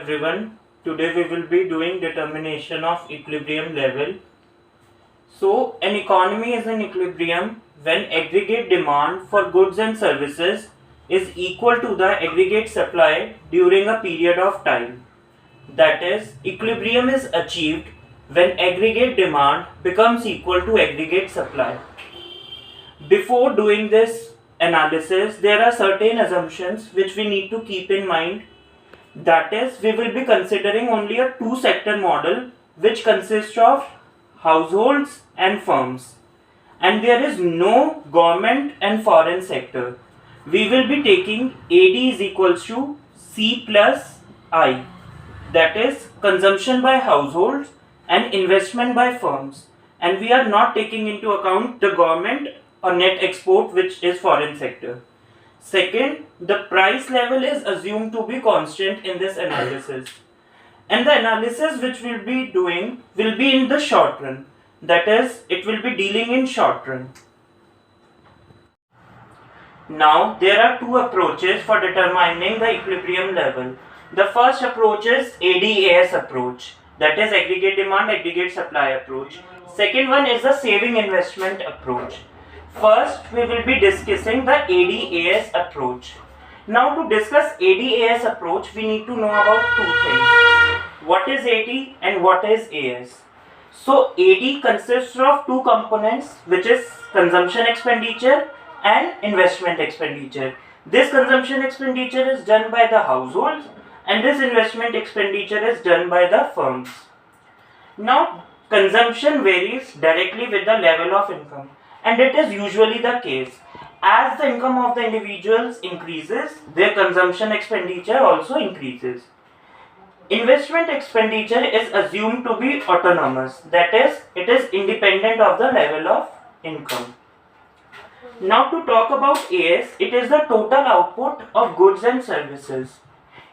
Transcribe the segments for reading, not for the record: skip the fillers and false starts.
Everyone, today we will be doing determination of equilibrium level. So, an economy is in equilibrium when aggregate demand for goods and services is equal to the aggregate supply during a period of time. That is, equilibrium is achieved when aggregate demand becomes equal to aggregate supply. Before doing this analysis, there are certain assumptions which we need to keep in mind. That is, we will be considering only a two-sector model which consists of households and firms. And there is no government and foreign sector. We will be taking AD is equals to C plus I. That is, consumption by households and investment by firms. And we are not taking into account the government or net export, which is foreign sector. Second, the price level is assumed to be constant in this analysis. And the analysis which we'll be doing will be in the short run. That is, it will be dealing in short run. Now, there are two approaches for determining the equilibrium level. The first approach is ADAS approach. That is aggregate demand, aggregate supply approach. Second one is the saving investment approach. First, we will be discussing the ADAS approach. Now, to discuss ADAS approach, we need to know about two things. What is AD and what is AS? So, AD consists of two components, which is consumption expenditure and investment expenditure. This consumption expenditure is done by the households and this investment expenditure is done by the firms. Now, consumption varies directly with the level of income. And it is usually the case. As the income of the individuals increases, their consumption expenditure also increases. Investment expenditure is assumed to be autonomous. That is, it is independent of the level of income. Now to talk about AS, it is the total output of goods and services.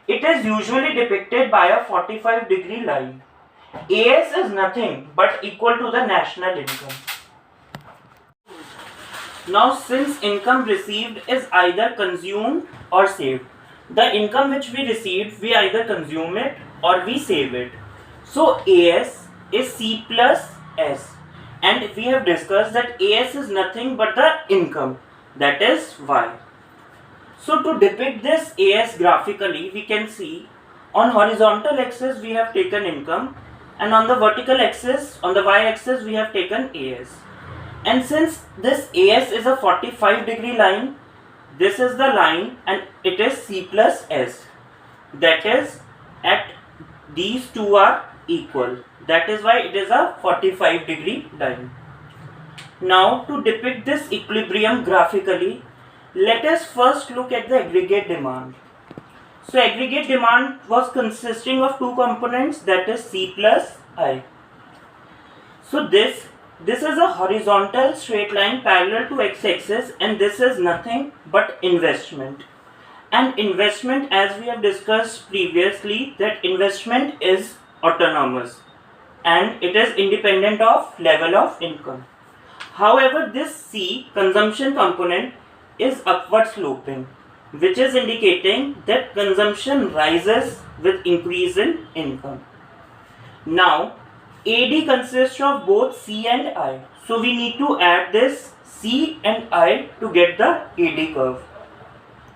It is usually depicted by a 45-degree line. AS is nothing but equal to the national income. Now, since income received is either consumed or saved, the income which we received, we either consume it or we save it. So, AS is C plus S. And we have discussed that AS is nothing but the income, that is Y. So, to depict this AS graphically, we can see on horizontal axis we have taken income and on the vertical axis, on the Y axis, we have taken AS. And since this AS is a 45-degree line, this is the line and it is C plus S. That is, at these two are equal. That is why it is a 45-degree line. Now, to depict this equilibrium graphically, let us first look at the aggregate demand. So, aggregate demand was consisting of two components, that is C plus I. So, this is a horizontal straight line parallel to x-axis and this is nothing but investment. And investment, as we have discussed previously, that investment is autonomous and it is independent of level of income. However, this C consumption component is upward sloping, which is indicating that consumption rises with increase in income. Now, AD consists of both C and I. So we need to add this C and I to get the AD curve.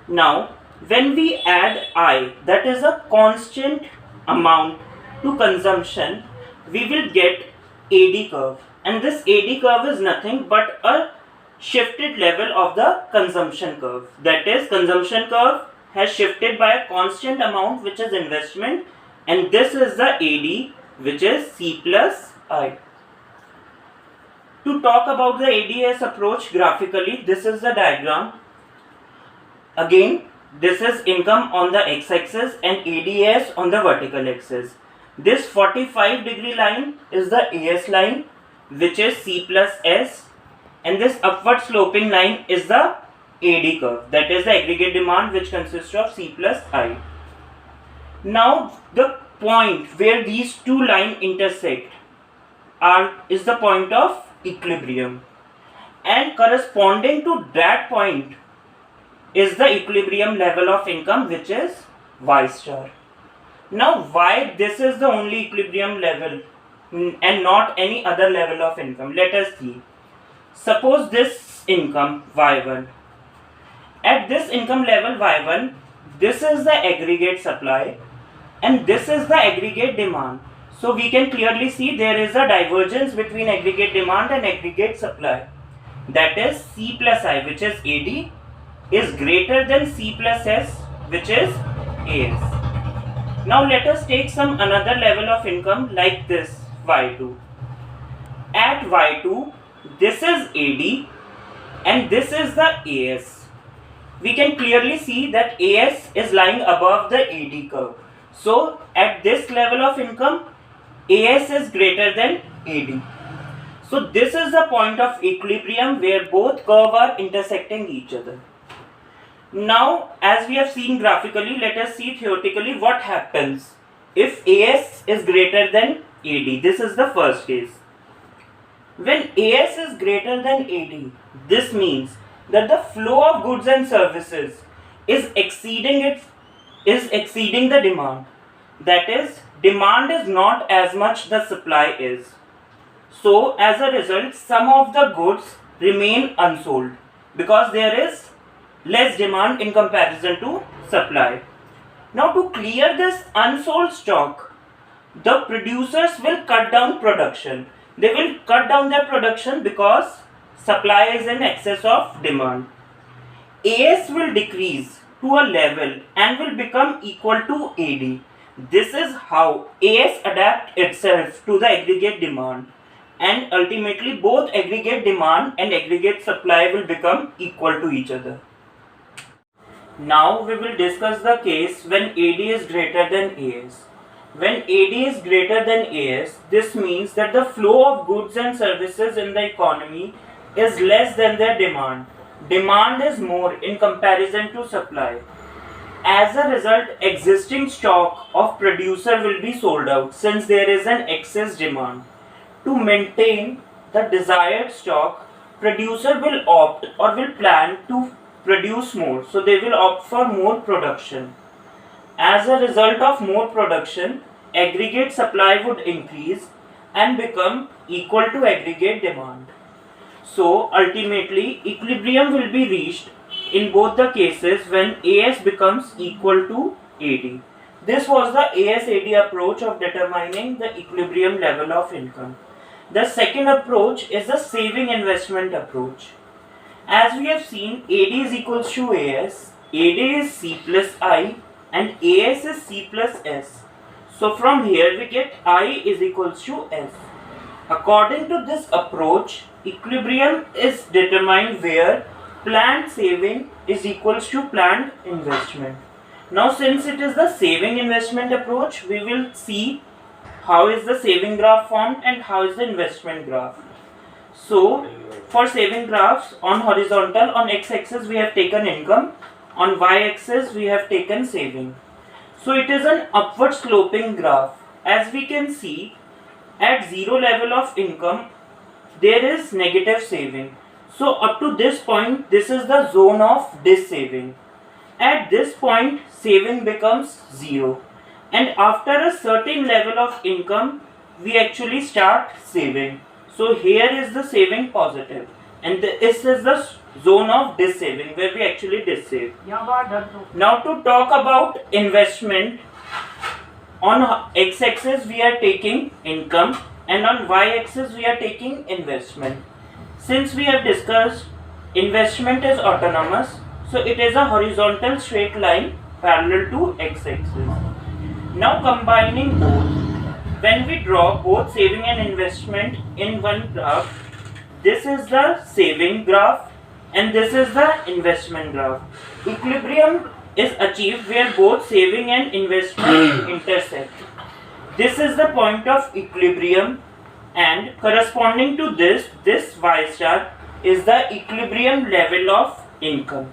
Now, when we add I, that is a constant amount to consumption, we will get AD curve. And this AD curve is nothing but a shifted level of the consumption curve. That is, consumption curve has shifted by a constant amount, which is investment, and this is the AD, which is C plus I. To talk about the ADS approach graphically, this is the diagram. Again, this is income on the x-axis and ADS on the vertical axis. This 45-degree line is the AS line, which is C plus S, and this upward sloping line is the AD curve, that is the aggregate demand, which consists of C plus I. Now, the point where these two lines intersect is the point of equilibrium, and corresponding to that point is the equilibrium level of income, which is Y star. Now why this is the only equilibrium level and not any other level of income? Let us see. Suppose this income Y1. At this income level Y1, this is the aggregate supply and this is the aggregate demand. So we can clearly see there is a divergence between aggregate demand and aggregate supply. That is C plus I, which is AD, is greater than C plus S, which is AS. Now let us take some another level of income like this Y2. At Y2, this is AD and this is the AS. We can clearly see that AS is lying above the AD curve. So at this level of income, AS is greater than AD. So this is the point of equilibrium where both curves are intersecting each other. Now, as we have seen graphically, let us see theoretically what happens if AS is greater than AD. This is the first case. When AS is greater than AD, this means that the flow of goods and services is exceeding the demand. That is, demand is not as much the supply is. So, as a result, some of the goods remain unsold because there is less demand in comparison to supply. Now to clear this unsold stock, the producers will cut down production. They will cut down their production because supply is in excess of demand. AS will decrease to a level and will become equal to AD. This is how AS adapts itself to the aggregate demand, and ultimately both aggregate demand and aggregate supply will become equal to each other. Now we will discuss the case when AD is greater than AS. When AD is greater than AS, this means that the flow of goods and services in the economy is less than their demand. Demand is more in comparison to supply. As a result, existing stock of producer will be sold out since there is an excess demand. To maintain the desired stock, producer will opt or will plan to produce more, so they will opt for more production. As a result of more production, aggregate supply would increase and become equal to aggregate demand. So ultimately equilibrium will be reached in both the cases when AS becomes equal to AD. This was the AS-AD approach of determining the equilibrium level of income. The second approach is the saving investment approach. As we have seen, AD is equals to AS, AD is C plus I and AS is C plus S. So from here we get I is equals to S. According to this approach, equilibrium is determined where planned saving is equals to planned investment. Now since it is the saving investment approach, we will see how is the saving graph formed and how is the investment graph. So for saving graphs, on horizontal, on x-axis we have taken income, on y-axis we have taken saving. So it is an upward sloping graph. As we can see, at zero level of income there is negative saving. So up to this point, this is the zone of dis-saving. At this point, saving becomes zero, and after a certain level of income we actually start saving. So here is the saving positive and this is the zone of dis-saving where we actually dis-save. Now to talk about investment, on x-axis we are taking income and on y-axis we are taking investment. Since we have discussed investment is autonomous, so it is a horizontal straight line parallel to x-axis. Now combining both, when we draw both saving and investment in one graph, this is the saving graph and this is the investment graph. Equilibrium is achieved where both saving and investment intersect. This is the point of equilibrium, and corresponding to this y star is the equilibrium level of income.